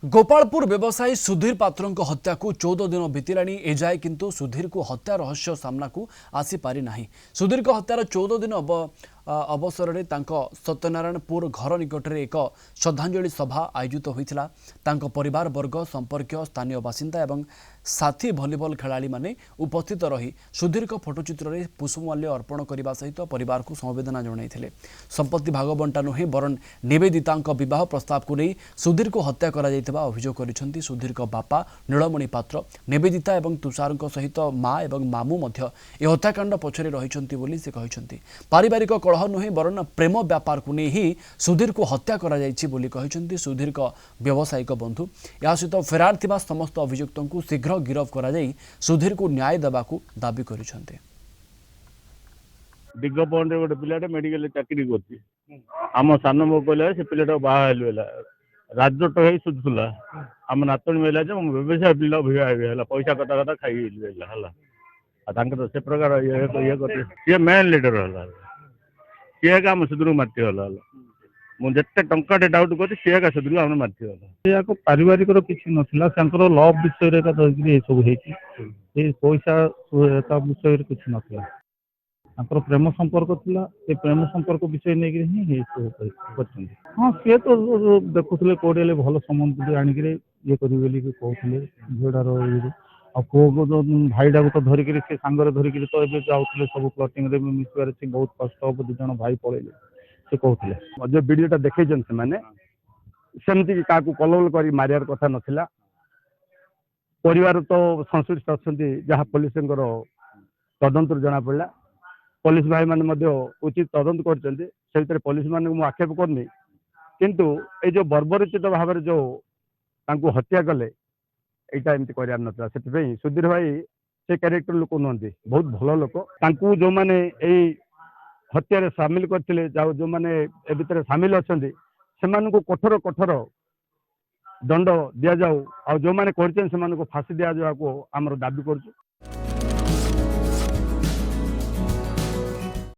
गोपालपुर व्यवसायी सुधीर पात्र हत्या को 14 दिन बीतला एजाए किंतु सुधीर को हत्या रहस्य सामना को आसीपारी ना। सुधीर को हत्यार 14 दिन अवसर में सत्यनारायणपुर घर निकट में एक श्रद्धांजलि सभा आयोजित होता। परिवार वर्ग संपर्क स्थानीय बासिंदा एवं साथी भलीबल खेलाड़ी माने उपस्थित रही सुधीर को फोटोचित्र में पुष्पमाल्य अर्पण करने सहित परिवार को समवेदना जणाई। संपत्ति भाग बंटा नुहे बरन निवेदिता विवाह प्रस्ताव को नहीं सुधीर को हत्या करा अभियोग कर सुधीर बापा नीलमणि पात्र निवेदिता एवं तुषार सहित माँ एवं मामू यह हत्याकांड पछरे रही से कहते। पारिवारिक कलह नुहे बरन प्रेम व्यापार को नहीं ही सुधीर को हत्या कर सुधीर व्यावसायिक बंधु या सहित फेरार थिबा समस्त अभियुक्तों को शीघ्र गिरफ करा सुधीर को न्याय देवाकू दाबी करिसेंते। दिग्गपन गोटे पिलाटे मेडिकल चाकरी करती आम सान मो कहला से पिलाटा बाहर राजोट हो सुधुला आम नातुणी मिला व्यवसाय पिला है पैसा कथा कथा खाई से प्रकार ये सी मेन लीडर है सी आम सुधीर मारतीगला मुझे टंका डाउट कर सी सुधीर आम मारतीगला पारिवारिक किसी नाला लव विषय सब पैसा विषय किसी नाला प्रेम संपर्क थिला प्रेम संपर्क विषय नहीं ही हाँ सी तो देखुले कौटे भल संबंध आणिक ये करेंगे कहते झीटार आ पुओ को भाईटा को तो धरिक से सांगे धरिक तो ये जाऊे सब प्लटिंग मिसबार बहुत कष्ट हम दु जन भाई पलैले से कहते जो वीडियोटा देखते सेमती क्या कलबल कर मारियार कथा नाला परिवार तो संश्लिष्ट अच्छा जहाँ पुलिस तदंत जना पड़ा पुलिस भाई मैंने उचित तदंत कर पुलिस मान आक्षेप करनी किंतु ये जो बर्बरचित भाव जो हत्या कले यहाँ एमती कर नाला से सुधीर भाई से क्यारेक्टर लोक नुहति बहुत भल लोक जो मैंने हत्यार सामिल करते जो मैंने ए भितर सामिल अच्छा से कठोर कठोर दंड दि जाऊ आ जो मैंने फांसी दि जावाक आमर दाबी करूँ।